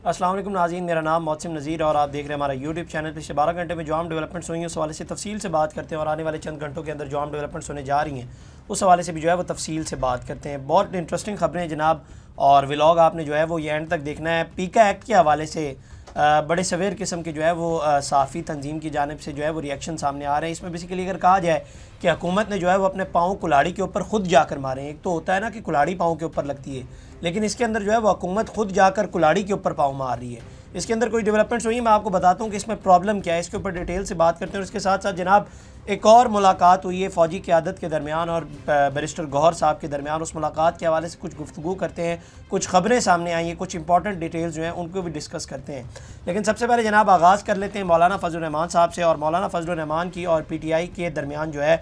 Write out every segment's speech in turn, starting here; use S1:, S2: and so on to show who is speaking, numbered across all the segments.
S1: السلام علیکم ناظرین، میرا نام محسن نذیر اور آپ دیکھ رہے ہیں ہمارا یوٹیوب چینل۔ پچھلے 12 گھنٹے میں جو عام ڈیولپمنٹس ہوئی ہیں اس حوالے سے تفصیل سے بات کرتے ہیں، اور آنے والے چند گھنٹوں کے اندر جو عام ڈیولپمنٹس ہونے جا رہی ہیں اس حوالے سے بھی جو ہے وہ تفصیل سے بات کرتے ہیں۔ بہت انٹرسٹنگ خبریں ہیں جناب، اور ولاگ آپ نے جو ہے وہ یہ اینڈ تک دیکھنا ہے۔ پیکا ایکٹ کے حوالے سے بڑے سویر قسم کے جو ہے وہ صحافی تنظیم کی جانب سے جو ہے وہ ریئیکشن سامنے آ رہے ہیں۔ اس میں بیسیکلی اگر کہا جائے کہ حکومت نے جو ہے وہ اپنے پاؤں کلاڑی کے اوپر خود جا کر مارے ہیں۔ ایک تو ہوتا ہے نا کہ کلاڑی پاؤں کے اوپر لگتی ہے، لیکن اس کے اندر جو ہے وہ حکومت خود جا کر کلاڑی کے اوپر پاؤں مار رہی ہے۔ اس کے اندر کوئی ڈیولپمنٹس ہوئی ہیں، میں آپ کو بتاتا ہوں کہ اس میں پرابلم کیا ہے، اس کے اوپر ڈیٹیل سے بات کرتے ہیں۔ اور اس کے ساتھ ساتھ جناب ایک اور ملاقات ہوئی ہے فوجی قیادت کے درمیان اور بیرسٹر گوہر صاحب کے درمیان۔ اس ملاقات کے حوالے سے کچھ گفتگو کرتے ہیں، کچھ خبریں سامنے آئی ہیں، کچھ انپورٹنٹ ڈیٹیلز جو ہیں ان کو بھی ڈسکس کرتے ہیں۔ لیکن سب سے پہلے جناب آغاز کر لیتے ہیں مولانا فضل الرحمان صاحب سے۔ اور مولانا فضل الرحمان کی اور پی ٹی آئی کے درمیان جو ہے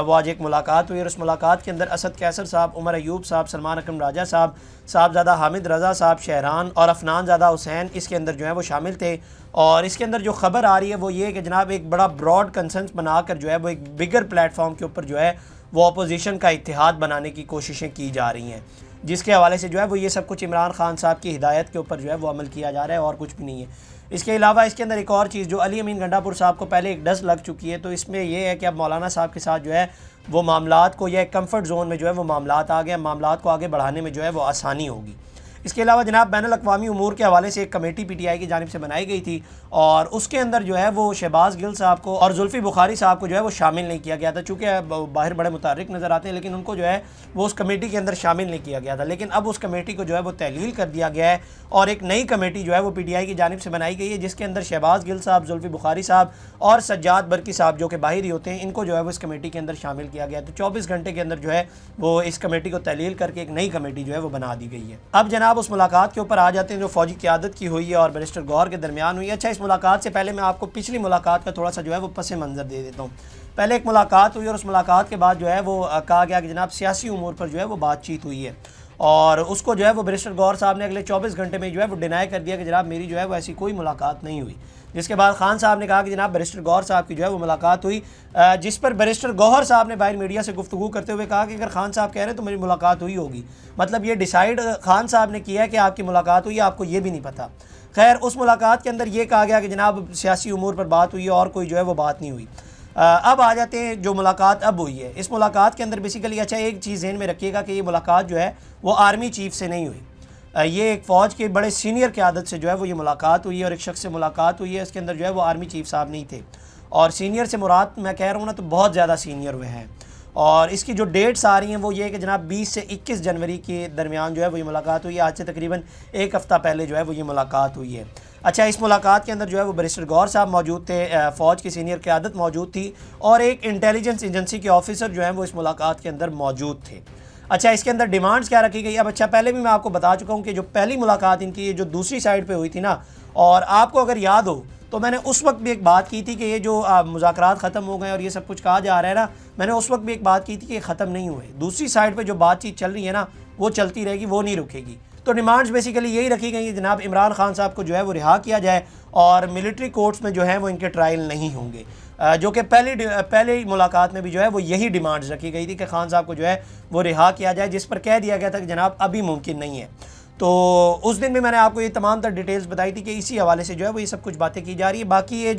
S1: وہ آج ایک ملاقات ہوئی، اور اس ملاقات کے اندر اسد قیصر صاحب، عمر ایوب صاحب، سلمان اکرم راجہ صاحب، صاحبزادہ حامد رضا صاحب شہران اور عفنان زادہ حسین اس کے اندر جو ہے وہ شامل تھے۔ اور اس کے اندر جو خبر آ رہی ہے وہ یہ کہ جناب ایک بڑا براڈ کنسنس بنا کر جو ہے وہ ایک بگر پلیٹ فارم کے اوپر جو ہے وہ اپوزیشن کا اتحاد بنانے کی کوششیں کی جا رہی ہیں، جس کے حوالے سے جو ہے وہ یہ سب کچھ عمران خان صاحب کی ہدایت کے اوپر جو ہے وہ عمل کیا جا رہا ہے، اور کچھ بھی نہیں ہے۔ اس کے علاوہ اس کے اندر ایک اور چیز جو علی امین گنڈا پور صاحب کو پہلے ایک ڈس لگ چکی ہے، تو اس میں یہ ہے کہ اب مولانا صاحب کے ساتھ جو ہے وہ معاملات کو یا ایک کمفرٹ زون میں جو ہے وہ معاملات آ گئے، معاملات کو آگے بڑھانے میں جو ہے وہ آسانی ہوگی۔ اس کے علاوہ جناب بین الاقوامی امور کے حوالے سے ایک کمیٹی پی ٹی آئی کی جانب سے بنائی گئی تھی، اور اس کے اندر جو ہے وہ شہباز گل صاحب کو اور زلفی بخاری صاحب کو جو ہے وہ شامل نہیں کیا گیا تھا، چونکہ باہر بڑے متحرک نظر آتے ہیں، لیکن ان کو جو ہے وہ اس کمیٹی کے اندر شامل نہیں کیا گیا تھا۔ لیکن اب اس کمیٹی کو جو ہے وہ تحلیل کر دیا گیا ہے، اور ایک نئی کمیٹی جو ہے وہ پی ٹی آئی کی جانب سے بنائی گئی ہے، جس کے اندر شہباز گل صاحب، زلفی بخاری صاحب اور سجاد برقی صاحب جو کہ باہر ہی ہوتے ہیں، ان کو جو ہے وہ اس کمیٹی کے اندر شامل کیا گیا ہے۔ تو 24 گھنٹے کے اندر جو ہے وہ اس کمیٹی کو تحلیل کر کے ایک نئی کمیٹی جو ہے وہ بنا دی گئی ہے۔ اب جناب اس ملاقات کے اوپر آ جاتے ہیں جو فوجی قیادت کی ہوئی ہے اور بیرسٹر گوہر کے درمیان ہوئی ہے۔ اچھا، اس ملاقات سے پہلے میں آپ کو پچھلی ملاقات کا تھوڑا سا جو ہے وہ پس منظر دے دیتا ہوں۔ پہلے ایک ملاقات ہوئی، اور اس ملاقات کے بعد جو ہے وہ کہا گیا کہ جناب سیاسی امور پر جو ہے وہ بات چیت ہوئی ہے، اور اس کو جو ہے وہ بیرسٹر گوہر صاحب نے اگلے 24 گھنٹے میں جو ہے وہ ڈینائی کر دیا کہ جناب میری جو ہے وہ ایسی کوئی ملاقات نہیں ہوئی۔ جس کے بعد خان صاحب نے کہا کہ جناب بیرسٹر گوہر صاحب کی جو ہے وہ ملاقات ہوئی، جس پر بیرسٹر گوہر صاحب نے باہر میڈیا سے گفتگو کرتے ہوئے کہا کہ اگر خان صاحب کہہ رہے ہیں تو میری ملاقات ہوئی ہوگی، مطلب یہ ڈیسائیڈ خان صاحب نے کیا ہے کہ آپ کی ملاقات ہوئی، آپ کو یہ بھی نہیں پتہ۔ خیر، اس ملاقات کے اندر یہ کہا گیا کہ جناب سیاسی امور پر بات ہوئی ہے، اور کوئی جو ہے وہ بات نہیں ہوئی۔ اب آ جاتے ہیں جو ملاقات اب ہوئی ہے۔ اس ملاقات کے اندر بیسیکلی اچھا ایک چیز ذہن میں رکھیے گا کہ یہ ملاقات جو ہے وہ آرمی چیف سے نہیں ہوئی، یہ ایک فوج کے بڑے سینئر قیادت سے جو ہے وہ یہ ملاقات ہوئی ہے، اور ایک شخص سے ملاقات ہوئی ہے۔ اس کے اندر جو ہے وہ آرمی چیف صاحب نہیں تھے، اور سینئر سے مراد میں کہہ رہا ہوں نا تو بہت زیادہ سینئر ہوئے ہیں۔ اور اس کی جو ڈیٹس آ رہی ہیں وہ یہ ہے کہ جناب 20 سے 21 جنوری کے درمیان جو ہے وہ یہ ملاقات ہوئی ہے، آج سے تقریباً ایک ہفتہ پہلے جو ہے وہ یہ ملاقات ہوئی ہے۔ اچھا، اس ملاقات کے اندر جو ہے وہ بیرسٹر گوہر صاحب موجود تھے، فوج کی سینئر قیادت موجود تھی، اور ایک انٹیلیجنس ایجنسی کے آفیسر جو ہیں وہ اس ملاقات کے اندر موجود تھے۔ اچھا، اس کے اندر ڈیمانڈز کیا رکھی گئی؟ اب اچھا، پہلے بھی میں آپ کو بتا چکا ہوں کہ جو پہلی ملاقات ان کی جو دوسری سائڈ پہ ہوئی تھی نا، اور آپ کو اگر یاد ہو تو میں نے اس وقت بھی ایک بات کی تھی کہ یہ جو مذاکرات ختم ہو گئے اور یہ سب کچھ کہا جا رہا ہے نا، میں نے اس وقت بھی ایک بات کی تھی کہ یہ ختم نہیں ہوئے، دوسری سائڈ پہ جو بات چیت چل رہی ہے نا وہ چلتی رہے گی، وہ نہیں رکے گی۔ تو ڈیمانڈز بیسیکلی یہی رکھی گئی ہیں جناب عمران خان صاحب کو جو ہے وہ رہا کیا جائے، اور ملٹری کورٹس میں جو ہے وہ ان کے ٹرائل نہیں ہوں گے، جو کہ پہلی ملاقات میں بھی جو ہے وہ یہی ڈیمانڈز رکھی گئی تھی کہ خان صاحب کو جو ہے وہ رہا کیا جائے، جس پر کہہ دیا گیا تھا کہ جناب ابھی ممکن نہیں ہے۔ تو اس دن بھی میں نے آپ کو یہ تمام تر ڈیٹیلز بتائی تھی کہ اسی حوالے سے جو ہے وہ یہ سب کچھ باتیں کی جا رہی ہے۔ باقی یہ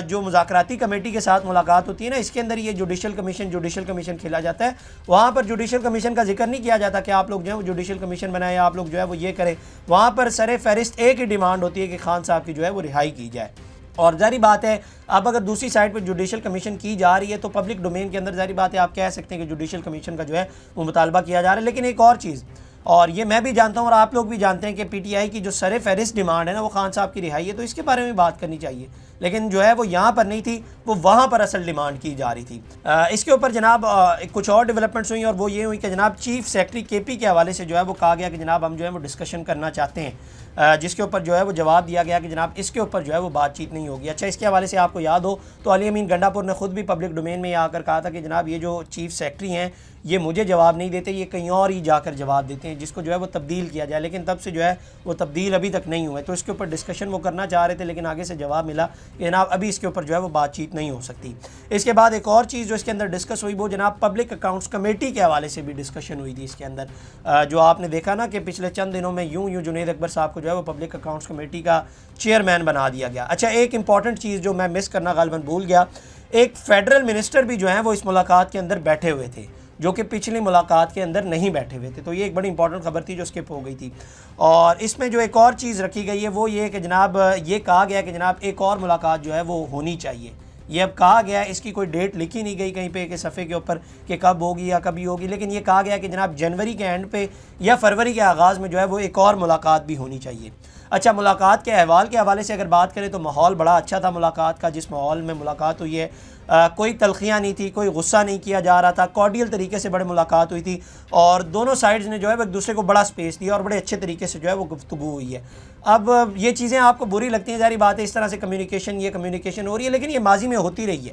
S1: جو مذاکراتی کمیٹی کے ساتھ ملاقات ہوتی ہے نا، اس کے اندر یہ جوڈیشل کمیشن کھیلا جاتا ہے، وہاں پر جوڈیشل کمیشن کا ذکر نہیں کیا جاتا کہ آپ لوگ جو ہے وہ جوڈیشل کمیشن بنائیں، آپ لوگ جو ہے وہ یہ کریں۔ وہاں پر سر فہرست ایک ہی ڈیمانڈ ہوتی ہے کہ خان صاحب کی جو ہے وہ رہائی کی جائے۔ اور ظاہری بات ہے اب اگر دوسری سائڈ پہ جوڈیشل کمیشن کی جا رہی ہے تو پبلک ڈومین کے اندر ظاہری بات ہے آپ کہہ سکتے ہیں کہ جوڈیشل کمیشن کا جو ہے وہ مطالبہ کیا جا رہا ہے۔ لیکن ایک اور چیز، اور یہ میں بھی جانتا ہوں اور آپ لوگ بھی جانتے ہیں کہ پی ٹی آئی کی جو سر فہرست ڈیمانڈ ہے نا وہ خان صاحب کی رہائی ہے، تو اس کے بارے میں بات کرنی چاہیے، لیکن جو ہے وہ یہاں پر نہیں تھی، وہ وہاں پر اصل ڈیمانڈ کی جا رہی تھی۔ اس کے اوپر جناب کچھ اور ڈیولپمنٹس ہوئی، اور وہ یہ ہوئی کہ جناب چیف سیکرٹری کے پی کے حوالے سے جو ہے وہ کہا گیا کہ جناب ہم جو ہے وہ ڈسکشن کرنا چاہتے ہیں، جس کے اوپر جو ہے وہ جواب دیا گیا کہ جناب اس کے اوپر جو ہے وہ بات چیت نہیں ہوگی۔ اچھا، اس کے حوالے سے آپ کو یاد ہو تو علی امین گنڈا پور نے خود بھی پبلک ڈومین میں آ کر کہا تھا کہ جناب یہ جو چیف سیکرٹری ہیں یہ مجھے جواب نہیں دیتے، یہ کہیں اور ہی جا کر جواب دیتے ہیں، جس کو جو ہے وہ تبدیل کیا جائے، لیکن تب سے جو ہے وہ تبدیل ابھی تک نہیں ہوئے۔ تو اس کے اوپر ڈسکشن وہ کرنا چاہ رہے تھے، لیکن آگے سے جواب ملا کہ جناب ابھی اس کے اوپر جو ہے وہ بات چیت نہیں ہو سکتی۔ اس کے بعد ایک اور چیز جو اس کے اندر ڈسکس ہوئی وہ جناب پبلک اکاؤنٹس کمیٹی کے حوالے سے بھی ڈسکشن ہوئی تھی۔ اس کے اندر جو آپ نے دیکھا نا کہ پچھلے چند دنوں میں یوں جنید اکبر صاحب کو جو ہے وہ پبلک اکاؤنٹس کمیٹی کا چیئرمین بنا دیا گیا۔ اچھا، ایک امپورٹنٹ چیز جو میں مس کرنا غالباً بھول گیا، ایک فیڈرل منسٹر بھی جو ہیں وہ اس ملاقات کے اندر بیٹھے ہوئے تھے، جو کہ پچھلی ملاقات کے اندر نہیں بیٹھے ہوئے تھے، تو یہ ایک بڑی امپورٹنٹ خبر تھی جو اسکپ ہو گئی تھی۔ اور اس میں جو ایک اور چیز رکھی گئی ہے وہ یہ کہ جناب یہ کہا گیا کہ جناب ایک اور ملاقات جو ہے وہ ہونی چاہیے۔ یہ اب کہا گیا ہے، اس کی کوئی ڈیٹ لکھی نہیں گئی کہیں پہ کہ صفحے کے اوپر کہ کب ہوگی یا کبھی ہوگی، لیکن یہ کہا گیا کہ جناب جنوری کے اینڈ پہ یا فروری کے آغاز میں جو ہے وہ ایک اور ملاقات بھی ہونی چاہیے۔ اچھا، ملاقات کے احوال کے حوالے سے اگر بات کریں تو ماحول بڑا اچھا تھا ملاقات کا، جس ماحول میں ملاقات ہوئی ہے کوئی تلخیاں نہیں تھی، کوئی غصہ نہیں کیا جا رہا تھا، کارڈیل طریقے سے بڑے ملاقات ہوئی تھی، اور دونوں سائڈز نے جو ہے وہ ایک دوسرے کو بڑا سپیس دیا اور بڑے اچھے طریقے سے جو ہے وہ گفتگو ہوئی ہے۔ اب یہ چیزیں آپ کو بری لگتی ہیں، ظاہری بات ہے، اس طرح سے کمیونیکیشن ہو رہی ہے، لیکن یہ ماضی میں ہوتی رہی ہے۔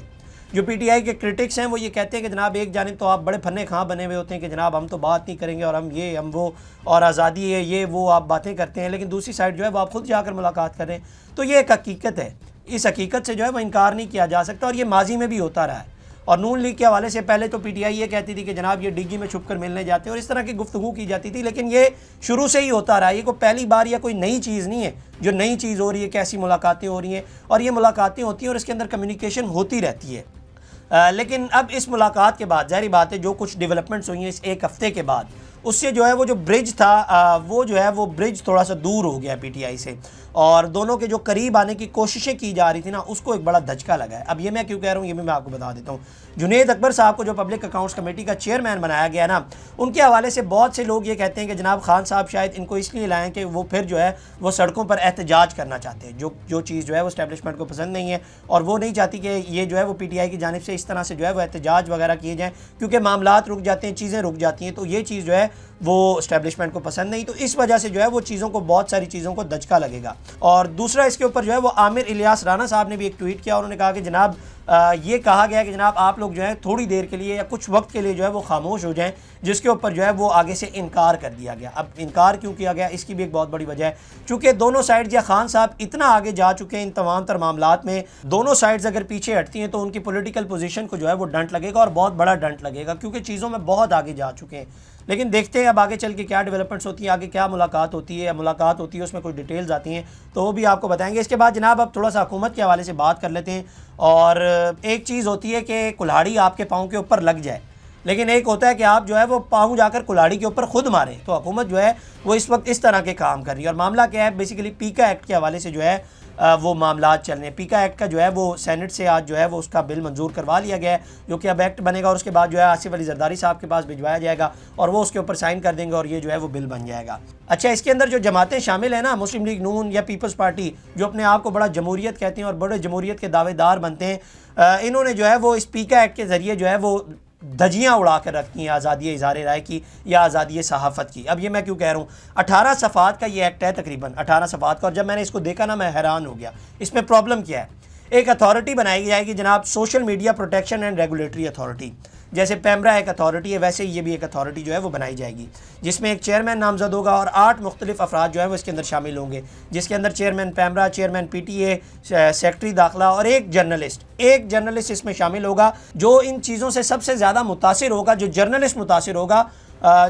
S1: جو پی ٹی آئی کے کرٹکس ہیں وہ یہ کہتے ہیں کہ جناب ایک جانب تو آپ بڑے پھنے کھاں بنے ہوئے ہوتے ہیں کہ جناب ہم تو بات نہیں کریں گے اور ہم یہ ہم وہ اور آزادی ہے یہ وہ آپ باتیں کرتے ہیں، لیکن دوسری سائڈ جو ہے وہ آپ خود جا کر ملاقات کریں، تو یہ ایک حقیقت ہے، اس حقیقت سے جو ہے وہ انکار نہیں کیا جا سکتا، اور یہ ماضی میں بھی ہوتا رہا ہے۔ اور نون لیگ کے حوالے سے پہلے تو پی ٹی آئی یہ کہتی تھی کہ جناب یہ ڈگی میں چھپ کر ملنے جاتے ہیں اور اس طرح کی گفتگو کی جاتی تھی، لیکن یہ شروع سے ہی ہوتا رہا ہے، یہ کوئی پہلی بار یا کوئی نئی چیز نہیں ہے جو نئی چیز ہو رہی ہے کہ ایسی ملاقاتیں ہو رہی ہیں، اور یہ ملاقاتیں ہوتی ہیں اور اس کے اندر کمیونیکیشن ہوتی رہتی ہے۔ لیکن اب اس ملاقات کے بعد ظاہری بات ہے جو کچھ ڈیولپمنٹس ہوئی ہیں اس ایک ہفتے کے بعد، اس سے جو ہے وہ جو برج تھا وہ جو ہے وہ برج تھوڑا سا دور ہو گیا پی ٹی آئی سے، اور دونوں کے جو قریب آنے کی کوششیں کی جا رہی تھی نا، اس کو ایک بڑا دھچکا لگا ہے۔ اب یہ میں کیوں کہہ رہا ہوں یہ بھی میں آپ کو بتا دیتا ہوں۔ جنید اکبر صاحب کو جو پبلک اکاؤنٹس کمیٹی کا چیئرمین بنایا گیا نا، ان کے حوالے سے بہت سے لوگ یہ کہتے ہیں کہ جناب خان صاحب شاید ان کو اس لیے لائیں کہ وہ پھر جو ہے وہ سڑکوں پر احتجاج کرنا چاہتے ہیں، جو چیز جو ہے وہ اسٹیبلشمنٹ کو پسند نہیں ہے، اور وہ نہیں چاہتی کہ یہ جو ہے وہ پی ٹی آئی کی جانب سے اس طرح سے جو ہے وہ احتجاج وغیرہ کیے جائیں، کیونکہ معاملات رک جاتے ہیں، چیزیں رک جاتی ہیں، تو یہ چیز جو ہے وہ اسٹیبلشمنٹ کو پسند نہیں، تو اس وجہ سے جو ہے وہ چیزوں کو بہت ساری چیزوں کو دھچکا لگے گا۔ اور دوسرا اس کے اوپر جو ہے وہ عامر الیاس رانا صاحب نے بھی ایک ٹویٹ کیا، اور انہوں نے کہا کہ جناب یہ کہا گیا کہ جناب آپ لوگ جو ہے تھوڑی دیر کے لیے یا کچھ وقت کے لیے جو ہے وہ خاموش ہو جائیں، جس کے اوپر جو ہے وہ آگے سے انکار کر دیا گیا۔ اب انکار کیوں کیا گیا اس کی بھی ایک بہت بڑی وجہ ہے، چونکہ دونوں سائڈز یا خان صاحب اتنا آگے جا چکے ہیں ان تمام تر معاملات میں، دونوں سائڈز اگر پیچھے ہٹتی ہیں تو ان کی پولیٹیکل پوزیشن کو جو ہے وہ ڈنٹ لگے گا، اور بہت بڑا ڈنٹ لگے گا، کیونکہ چیزوں میں بہت آگے جا چکے ہیں۔ لیکن دیکھتے ہیں اب آگے چل کے کیا ڈیولپمنٹس ہوتی ہیں، آگے کیا ملاقات ہوتی ہے، اس میں کوئی ڈیٹیلز آتی ہیں تو وہ بھی آپ کو بتائیں گے۔ اس کے بعد جناب اب تھوڑا سا حکومت کے حوالے سے بات کر لیتے ہیں، اور ایک چیز ہوتی ہے کہ کلہاڑی آپ کے پاؤں کے اوپر لگ جائے، لیکن ایک ہوتا ہے کہ آپ جو ہے وہ پاؤں جا کر کلہاڑی کے اوپر خود ماریں، تو حکومت جو ہے وہ اس وقت اس طرح کے کام کر رہی ہے۔ اور معاملہ کیا ہے، بیسیکلی پیکا ایکٹ کے حوالے سے جو ہے وہ معاملات چل رہے ہیں۔ پیکا ایکٹ کا جو ہے وہ سینٹ سے آج جو ہے وہ اس کا بل منظور کروا لیا گیا ہے، جو کہ اب ایکٹ بنے گا، اور اس کے بعد جو ہے آصف علی زرداری صاحب کے پاس بھجوایا جائے گا، اور وہ اس کے اوپر سائن کر دیں گے، اور یہ جو ہے وہ بل بن جائے گا۔ اچھا، اس کے اندر جو جماعتیں شامل ہیں نا، مسلم لیگ نون یا پیپلز پارٹی، جو اپنے آپ کو بڑا جمہوریت کہتے ہیں اور بڑے جمہوریت کے دعوے دار بنتے ہیں، انہوں نے جو ہے وہ اس پیکا ایکٹ کے ذریعے جو ہے وہ دھجیاں اڑا کر رکھتی ہیں آزادی اظہار رائے کی یا آزادی صحافت کی۔ اب یہ میں کیوں کہہ رہا ہوں، 18 صفحات کا یہ ایکٹ ہے، تقریباً 18 صفحات کا، اور جب میں نے اس کو دیکھا نا میں حیران ہو گیا۔ اس میں پرابلم کیا ہے، ایک اتھارٹی بنائی جائے گی جناب، social media protection and regulatory authority, جیسے پیمرا ایک اتھارٹی ہے ویسے یہ بھی ایک اتھارٹی جو ہے وہ بنائی جائے گی، جس میں ایک چیئرمین نامزد ہوگا اور 8 مختلف افراد جو ہے وہ اس کے اندر شامل ہوں گے، جس کے اندر chairman PEMRA, chairman P T A, secretary داخلہ اور ایک جرنلسٹ اس میں شامل ہوگا۔ جو ان چیزوں سے سب سے زیادہ متاثر ہوگا، جو جرنلسٹ متاثر ہوگا،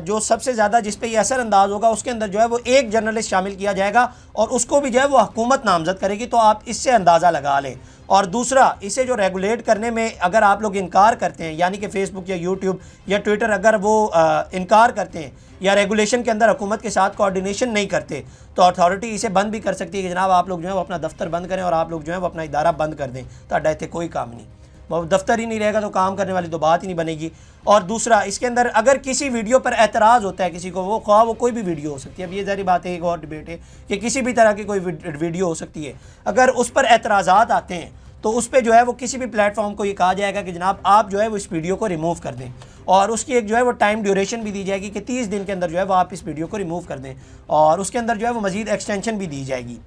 S1: جو سب سے زیادہ جس پہ یہ اثر انداز ہوگا، اس کے اندر جو ہے وہ ایک جرنلسٹ شامل کیا جائے گا، اور اس کو بھی جو ہے وہ حکومت نامزد کرے گی، تو آپ اس سے اندازہ لگا لیں۔ اور دوسرا، اسے جو ریگولیٹ کرنے میں اگر آپ لوگ انکار کرتے ہیں، یعنی کہ فیس بک یا یوٹیوب یا ٹویٹر اگر وہ انکار کرتے ہیں یا ریگولیشن کے اندر حکومت کے ساتھ کوآرڈینیشن نہیں کرتے، تو اتھارٹی اسے بند بھی کر سکتی ہے کہ جناب آپ لوگ جو ہے وہ اپنا دفتر بند کریں اور آپ لوگ جو ہے وہ اپنا ادارہ بند کر دیں، تو ایتھے کوئی کام نہیں، وہ دفتر ہی نہیں رہے گا تو کام کرنے والی تو بات ہی نہیں بنے گی۔ اور دوسرا، اس کے اندر اگر کسی ویڈیو پر اعتراض ہوتا ہے کسی کو، وہ خواہ وہ کوئی بھی ویڈیو ہو سکتی ہے، اب یہ ظاہری بات ہے، ایک اور ڈبیٹ ہے کہ کسی بھی طرح کی کوئی ویڈیو ہو سکتی ہے، اگر اس پر اعتراضات آتے ہیں تو اس پہ جو ہے وہ کسی بھی پلیٹ فارم کو یہ کہا جائے گا کہ جناب آپ جو ہے وہ اس ویڈیو کو ریموو کر دیں، اور اس کی ایک جو ہے وہ ٹائم ڈیوریشن بھی دی جائے گی کہ 30 دن کے اندر جو ہے وہ آپ اس ویڈیو کو ریموو کر دیں، اور اس کے اندر جو ہے وہ مزید ایکسٹینشن بھی دی جائے گی۔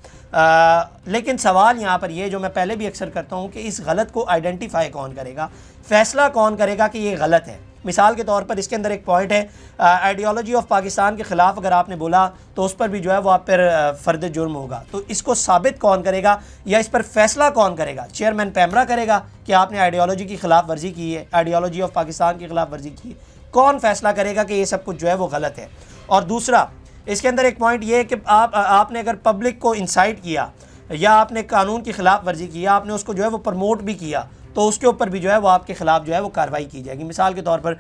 S1: لیکن سوال یہاں پر یہ جو میں پہلے بھی اکثر کرتا ہوں کہ اس غلط کو آئیڈینٹیفائی کون کرے گا، فیصلہ کون کرے گا کہ یہ غلط ہے۔ مثال کے طور پر اس کے اندر ایک پوائنٹ ہے، آئیڈیالوجی آف پاکستان کے خلاف اگر آپ نے بولا تو اس پر بھی جو ہے وہ آپ پر فرد جرم ہوگا، تو اس کو ثابت کون کرے گا یا اس پر فیصلہ کون کرے گا؟ چیئرمین پیمرا کرے گا کہ آپ نے آئیڈیالوجی کی خلاف ورزی کی ہے، آئیڈیالوجی آف پاکستان کی خلاف ورزی کی ہے، کون فیصلہ کرے گا کہ یہ سب کچھ جو ہے وہ غلط ہے؟ اور دوسرا، اس کے اندر ایک پوائنٹ یہ ہے کہ آپ نے اگر پبلک کو انسائٹ کیا یا آپ نے قانون کی خلاف ورزی کی یا آپ نے اس کو جو ہے وہ پروموٹ بھی کیا تو اس کے اوپر بھی جو ہے وہ آپ کے خلاف جو ہے وہ کارروائی کی جائے گی. مثال کے طور پر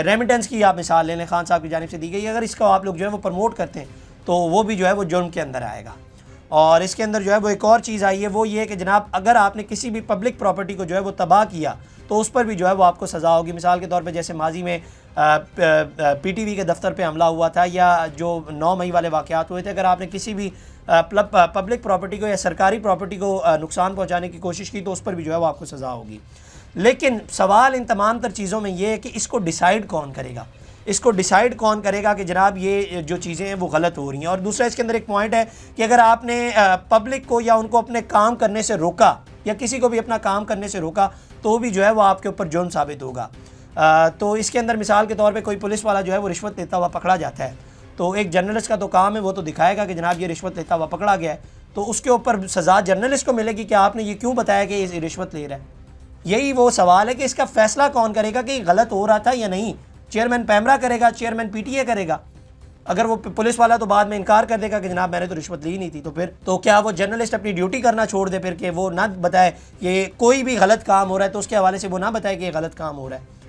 S1: ریمیٹنس کی آپ مثال لے لیں, خان صاحب کی جانب سے دی گئی, اگر اس کو آپ لوگ جو ہے وہ پروموٹ کرتے ہیں تو وہ بھی جو ہے وہ جرم کے اندر آئے گا. اور اس کے اندر جو ہے وہ ایک اور چیز آئی ہے, وہ یہ کہ جناب اگر آپ نے کسی بھی پبلک پراپرٹی کو جو ہے وہ تباہ کیا تو اس پر بھی جو ہے وہ آپ کو سزا ہوگی. مثال کے طور پہ جیسے ماضی میں پی ٹی وی کے دفتر پہ حملہ ہوا تھا یا جو 9 مئی والے واقعات ہوئے تھے, اگر آپ نے کسی بھی پبلک پراپرٹی کو یا سرکاری پراپرٹی کو نقصان پہنچانے کی کوشش کی تو اس پر بھی جو ہے وہ آپ کو سزا ہوگی. لیکن سوال ان تمام تر چیزوں میں یہ ہے کہ اس کو ڈیسائیڈ کون کرے گا, اس کو ڈیسائیڈ کون کرے گا کہ جناب یہ جو چیزیں ہیں وہ غلط ہو رہی ہیں. اور دوسرا اس کے اندر ایک پوائنٹ ہے کہ اگر آپ نے پبلک کو یا ان کو اپنے کام کرنے سے روکا یا کسی کو بھی اپنا کام کرنے سے روکا تو بھی جو ہے وہ آپ کے اوپر جرم ثابت ہوگا. تو اس کے اندر مثال کے طور پہ کوئی پولیس والا جو ہے وہ رشوت لیتا ہوا پکڑا جاتا ہے تو ایک جرنلسٹ کا تو کام ہے وہ تو دکھائے گا کہ جناب یہ رشوت لیتا ہوا پکڑا گیا ہے, تو اس کے اوپر سزا جرنلسٹ کو ملے گی کہ آپ نے یہ کیوں بتایا کہ یہ رشوت لے رہا ہے. یہی وہ سوال ہے کہ اس کا فیصلہ کون کرے گا کہ یہ غلط ہو رہا تھا یا نہیں. چیئرمین پیمرا کرے گا, چیئرمین پی ٹی اے کرے گا. اگر وہ پولیس والا تو بعد میں انکار کر دے گا کہ جناب میں نے تو رشوت لی نہیں تھی, تو پھر تو کیا وہ جرنلسٹ اپنی ڈیوٹی کرنا چھوڑ دے پھر کہ وہ نہ بتائے کہ کوئی بھی غلط کام ہو رہا ہے تو اس کے حوالے سے وہ نہ بتائے کہ یہ غلط کام ہو رہا ہے.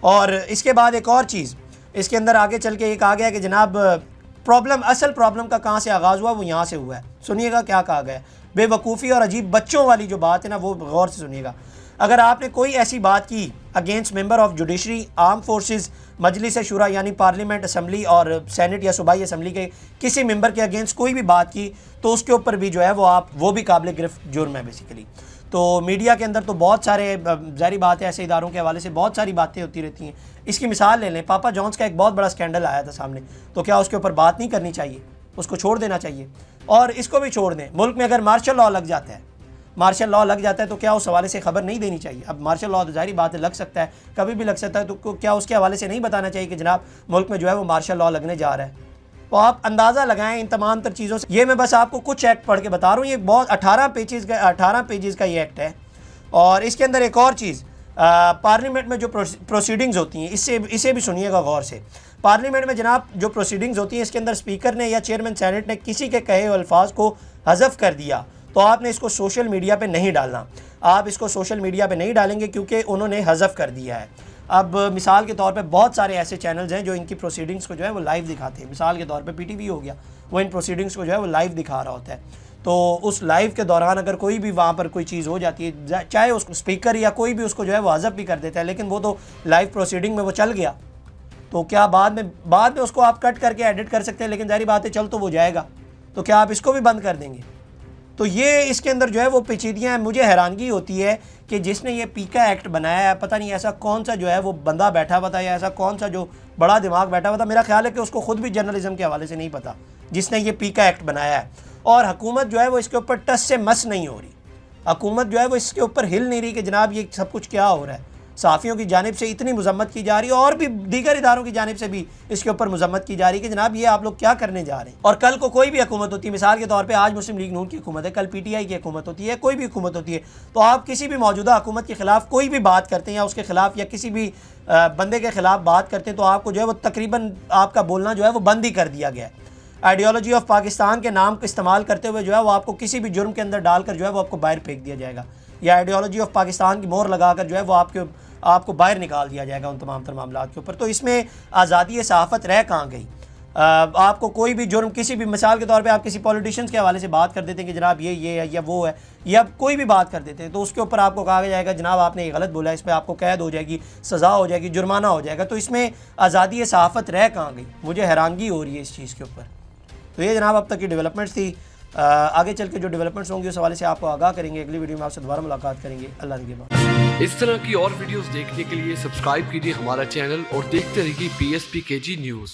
S1: اور اس کے بعد ایک اور چیز اس کے اندر آگے چل کے ایک آ گیا کہ جناب اصل پرابلم کا کہاں سے آغاز ہوا, وہ یہاں سے ہوا ہے. سنیے گا کیا کہا گیا ہے. بے وقوفی اور عجیب بچوں والی جو بات ہے نا وہ غور سے سنیے گا. اگر آپ نے کوئی ایسی بات کی against member of judiciary, arm forces, مجلس شورا یعنی پارلیمنٹ, اسمبلی اور سینٹ یا صوبائی اسمبلی کے کسی ممبر کے اگینسٹ کوئی بھی بات کی تو اس کے اوپر بھی جو ہے وہ بھی قابل گرفت جرم ہے بیسیکلی. تو میڈیا کے اندر تو بہت سارے ظاہری بات ہے ایسے اداروں کے حوالے سے بہت ساری باتیں ہوتی رہتی ہیں. اس کی مثال لے لیں, پاپا جونز کا ایک بہت بڑا اسکینڈل آیا تھا سامنے, تو کیا اس کے اوپر بات نہیں کرنی چاہیے, اس کو چھوڑ دینا چاہیے. اور اس کو بھی چھوڑ دیں, ملک میں اگر مارشل لاء لگ جاتا ہے تو کیا اس حوالے سے خبر نہیں دینی چاہیے. اب مارشل لاء تو ظاہری بات ہے لگ سکتا ہے, کبھی بھی لگ سکتا ہے, تو کیا اس کے حوالے سے نہیں بتانا چاہیے کہ جناب ملک میں جو ہے وہ مارشل لاء لگنے جا رہا ہے. تو آپ اندازہ لگائیں ان تمام تر چیزوں سے. یہ میں بس آپ کو کچھ ایکٹ پڑھ کے بتا رہا ہوں, یہ بہت 18 پیجز کا یہ ایکٹ ہے. اور اس کے اندر ایک اور چیز, پارلیمنٹ میں جو پروسیڈنگز ہوتی ہیں اسے بھی سنیے گا غور سے. پارلیمنٹ میں جناب جو پروسیڈنگز ہوتی ہیں اس کے اندر اسپیکر نے یا چیئرمین سینٹ نے کسی کے کہے ہوئے الفاظ کو حذف کر دیا تو آپ نے اس کو سوشل میڈیا پہ نہیں ڈالنا. آپ اس کو سوشل میڈیا پہ نہیں ڈالیں گے کیونکہ انہوں نے حذف کر دیا ہے. اب مثال کے طور پہ بہت سارے ایسے چینلز ہیں جو ان کی پروسیڈنگز کو جو ہے وہ لائیو دکھاتے ہیں. مثال کے طور پہ پی ٹی وی ہو گیا, وہ ان پروسیڈنگز کو جو ہے وہ لائیو دکھا رہا ہوتا ہے. تو اس لائیو کے دوران اگر کوئی بھی وہاں پر کوئی چیز ہو جاتی ہے, چاہے اس کو اسپیکر یا کوئی بھی اس کو جو ہے وہ حذف بھی کر دیتا ہے, لیکن وہ تو لائیو پروسیڈنگ میں وہ چل گیا, تو کیا بعد میں اس کو آپ کٹ کر کے ایڈٹ کر سکتے ہیں, لیکن ظاہری بات ہے چل تو وہ جائے گا, تو کیا آپ اس کو بھی بند کر دیں گے. تو یہ اس کے اندر جو ہے وہ پیچیدگیاں ہیں. مجھے حیرانگی ہوتی ہے کہ جس نے یہ پیکا ایکٹ بنایا ہے, پتہ نہیں ایسا کون سا جو ہے وہ بندہ بیٹھا ہوا تھا یا ایسا کون سا جو بڑا دماغ بیٹھا ہوا تھا. میرا خیال ہے کہ اس کو خود بھی جرنلزم کے حوالے سے نہیں پتہ جس نے یہ پیکا ایکٹ بنایا ہے. اور حکومت جو ہے وہ اس کے اوپر ٹس سے مس نہیں ہو رہی, حکومت جو ہے وہ اس کے اوپر ہل نہیں رہی کہ جناب یہ سب کچھ کیا ہو رہا ہے. صحافیوں کی جانب سے اتنی مذمت کی جا رہی ہے اور بھی دیگر اداروں کی جانب سے بھی اس کے اوپر مذمت کی جا رہی ہے کہ جناب یہ آپ لوگ کیا کرنے جا رہے ہیں. اور کل کو کوئی بھی حکومت ہوتی ہے, مثال کے طور پہ آج مسلم لیگ نون کی حکومت ہے, کل پی ٹی آئی کی حکومت ہوتی ہے, کوئی بھی حکومت ہوتی ہے, تو آپ کسی بھی موجودہ حکومت کے خلاف کوئی بھی بات کرتے ہیں یا اس کے خلاف یا کسی بھی بندے کے خلاف بات کرتے ہیں تو آپ کو جو ہے وہ تقریباً آپ کا بولنا جو ہے وہ بند ہی کر دیا گیا ہے. آئیڈیالوجی آف پاکستان کے نام کو استعمال کرتے ہوئے جو ہے وہ آپ کو کسی بھی جرم کے اندر ڈال کر جو ہے وہ آپ کو باہر پھینک دیا جائے گا, یا آئیڈیالوجی آف پاکستان کی مہر لگا کر جو ہے وہ آپ کو باہر نکال دیا جائے گا ان تمام تر معاملات کے اوپر. تو اس میں آزادی صحافت رہ کہاں گئی. آپ کو کوئی بھی جرم کسی بھی, مثال کے طور پہ آپ کسی پولیٹیشینس کے حوالے سے بات کر دیتے ہیں کہ جناب یہ ہے یا وہ ہے یا کوئی بھی بات کر دیتے ہیں, تو اس کے اوپر آپ کو کہا جائے گا جناب آپ نے یہ غلط بولا, اس پہ آپ کو قید ہو جائے گی, سزا ہو جائے گی, جرمانہ ہو جائے گا. تو اس میں آزادی صحافت رہ کہاں گئی. مجھے حیرانگی ہو رہی ہے اس چیز کے اوپر. تو یہ جناب اب تک کی ڈیولپمنٹس تھی. آگے چل کے جو ڈیولپمنٹس ہوں گے اس حوالے سے آپ کو آگاہ کریں گے. اگلی ویڈیو میں آپ سے دوبارہ ملاقات کریں گے. اللہ نگہبان.
S2: اس طرح کی اور ویڈیوز دیکھنے کے لیے سبسکرائب کیجیے ہمارا چینل اور دیکھتے رہیے PSPKG نیوز.